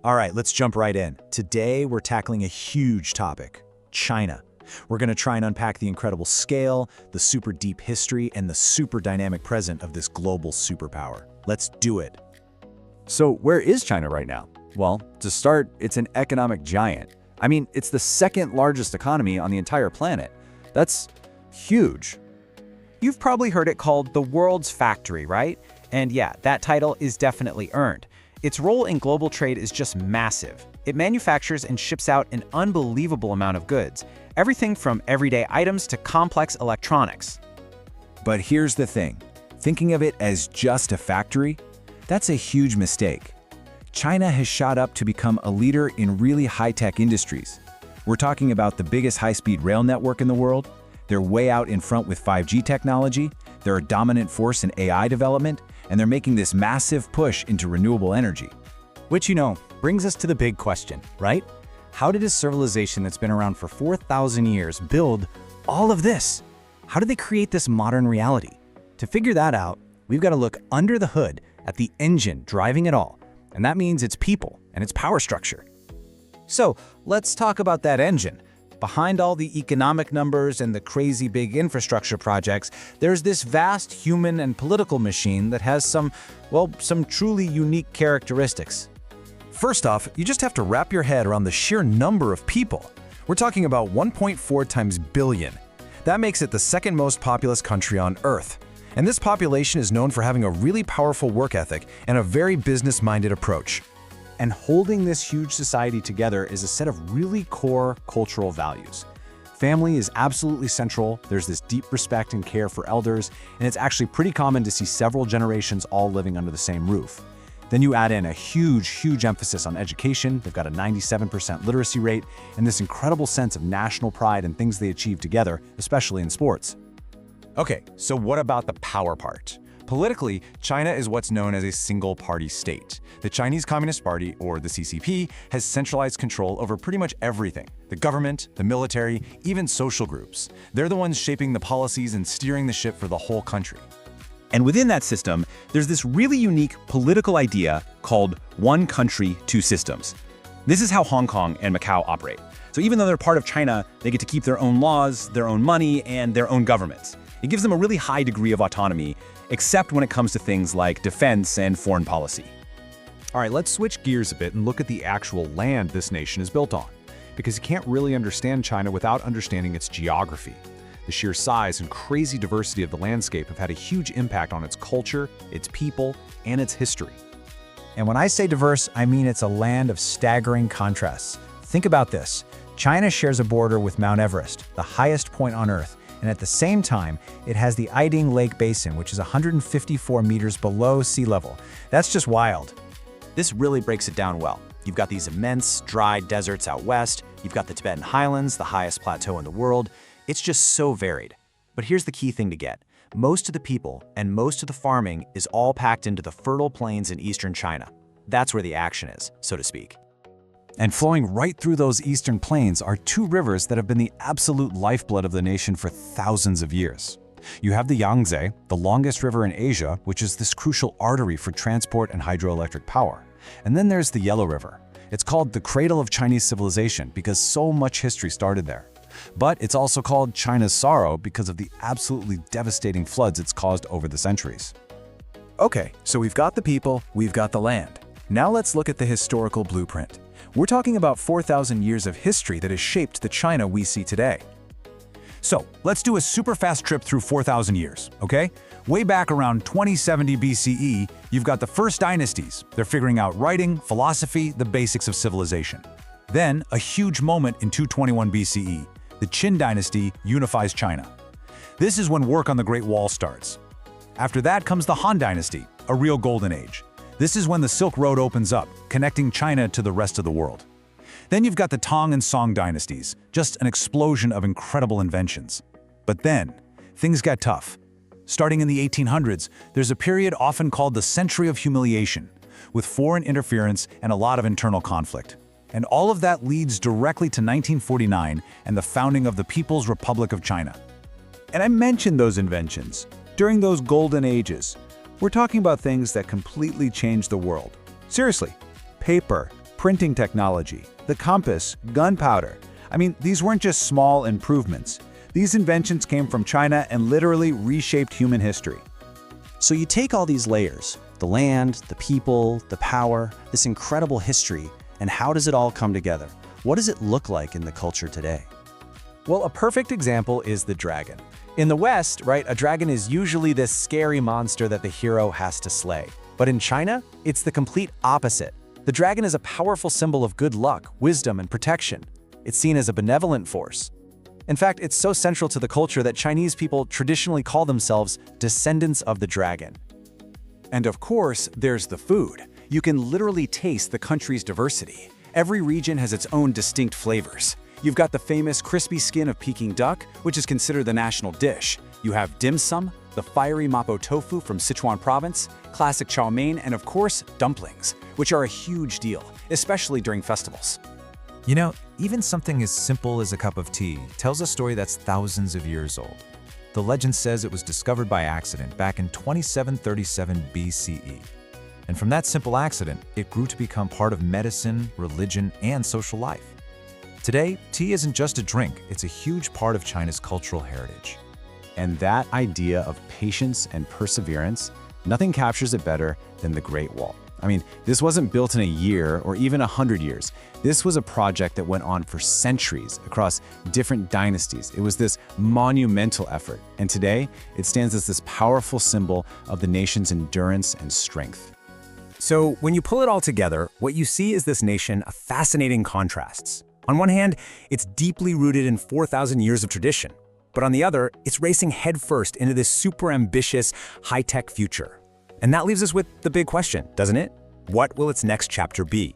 All right, let's jump right in. Today, we're tackling a huge topic, China. We're going to try and unpack the incredible scale, the super deep history, and the super dynamic present of this global superpower. Let's do it. So where is China right now? Well, to start, it's an economic giant. I mean, it's the second largest economy on the entire planet. That's huge. You've probably heard it called the world's factory, right? And yeah, that title is definitely earned. Its role in global trade is just massive. It manufactures and ships out an unbelievable amount of goods, everything from everyday items to complex electronics. But here's the thing. Thinking of it as just a factory, that's a huge mistake. China has shot up to become a leader in really high-tech industries. We're talking about the biggest high-speed rail network in the world. They're way out in front with 5G technology. They're a dominant force in AI development, and they're making this massive push into renewable energy. Which, brings us to the big question, right? How did a civilization that's been around for 4,000 years build all of this? How did they create this modern reality? To figure that out, we've got to look under the hood at the engine driving it all, and that means its people and its power structure. So let's talk about that engine. Behind all the economic numbers and the crazy big infrastructure projects, there's this vast human and political machine that has some truly unique characteristics. First off, you just have to wrap your head around the sheer number of people. We're talking about 1.4 times billion. That makes it the second most populous country on Earth. And this population is known for having a really powerful work ethic and a very business-minded approach. And holding this huge society together is a set of really core cultural values. Family is absolutely central, there's this deep respect and care for elders, and it's actually pretty common to see several generations all living under the same roof. Then you add in a huge emphasis on education. They've got a 97% literacy rate, and this incredible sense of national pride and things they achieve together, especially in sports. Okay, so what about the power part? Politically, China is what's known as a single-party state. The Chinese Communist Party, or the CCP, has centralized control over pretty much everything. The government, the military, even social groups. They're the ones shaping the policies and steering the ship for the whole country. And within that system, there's this really unique political idea called one country, two systems. This is how Hong Kong and Macau operate. So even though they're part of China, they get to keep their own laws, their own money, and their own governments. It gives them a really high degree of autonomy, except when it comes to things like defense and foreign policy. All right, let's switch gears a bit and look at the actual land this nation is built on, because you can't really understand China without understanding its geography. The sheer size and crazy diversity of the landscape have had a huge impact on its culture, its people, and its history. And when I say diverse, I mean it's a land of staggering contrasts. Think about this. China shares a border with Mount Everest, the highest point on Earth, and at the same time, it has the Aiding Lake Basin, which is 154 meters below sea level. That's just wild. This really breaks it down well. You've got these immense, dry deserts out west, you've got the Tibetan Highlands, the highest plateau in the world. It's just so varied. But here's the key thing to get. Most of the people and most of the farming is all packed into the fertile plains in eastern China. That's where the action is, so to speak. And flowing right through those eastern plains are two rivers that have been the absolute lifeblood of the nation for thousands of years. You have the Yangtze, the longest river in Asia, which is this crucial artery for transport and hydroelectric power. And then there's the Yellow River. It's called the cradle of Chinese civilization because so much history started there. But it's also called China's sorrow because of the absolutely devastating floods it's caused over the centuries. Okay, so we've got the people, we've got the land. Now let's look at the historical blueprint. We're talking about 4,000 years of history that has shaped the China we see today. So let's do a super fast trip through 4,000 years, okay? Way back around 2070 BCE, you've got the first dynasties. They're figuring out writing, philosophy, the basics of civilization. Then, a huge moment in 221 BCE. The Qin dynasty unifies China. This is when work on the Great Wall starts. After that comes the Han dynasty, a real golden age. This is when the Silk Road opens up, connecting China to the rest of the world. Then you've got the Tang and Song dynasties, just an explosion of incredible inventions. But then, things got tough. Starting in the 1800s, there's a period often called the Century of Humiliation, with foreign interference and a lot of internal conflict. And all of that leads directly to 1949 and the founding of the People's Republic of China. And I mentioned those inventions. During those golden ages, we're talking about things that completely changed the world. Seriously, paper, printing technology, the compass, gunpowder. I mean, these weren't just small improvements. These inventions came from China and literally reshaped human history. So you take all these layers, the land, the people, the power, this incredible history, and how does it all come together? What does it look like in the culture today? Well, a perfect example is the dragon. In the West, right, a dragon is usually this scary monster that the hero has to slay. But in China, it's the complete opposite. The dragon is a powerful symbol of good luck, wisdom, and protection. It's seen as a benevolent force. In fact, it's so central to the culture that Chinese people traditionally call themselves descendants of the dragon. And of course, there's the food. You can literally taste the country's diversity. Every region has its own distinct flavors. You've got the famous crispy skin of Peking duck, which is considered the national dish. You have dim sum, the fiery mapo tofu from Sichuan province, classic chow mein, and of course, dumplings, which are a huge deal, especially during festivals. You know, even something as simple as a cup of tea tells a story that's thousands of years old. The legend says it was discovered by accident back in 2737 BCE. And from that simple accident, it grew to become part of medicine, religion, and social life. Today, tea isn't just a drink, it's a huge part of China's cultural heritage. And that idea of patience and perseverance, nothing captures it better than the Great Wall. I mean, this wasn't built in a year or even 100 years. This was a project that went on for centuries across different dynasties. It was this monumental effort. And today, it stands as this powerful symbol of the nation's endurance and strength. So when you pull it all together, what you see is this nation of fascinating contrasts. On one hand, it's deeply rooted in 4,000 years of tradition. But on the other, it's racing headfirst into this super ambitious, high-tech future. And that leaves us with the big question, doesn't it? What will its next chapter be?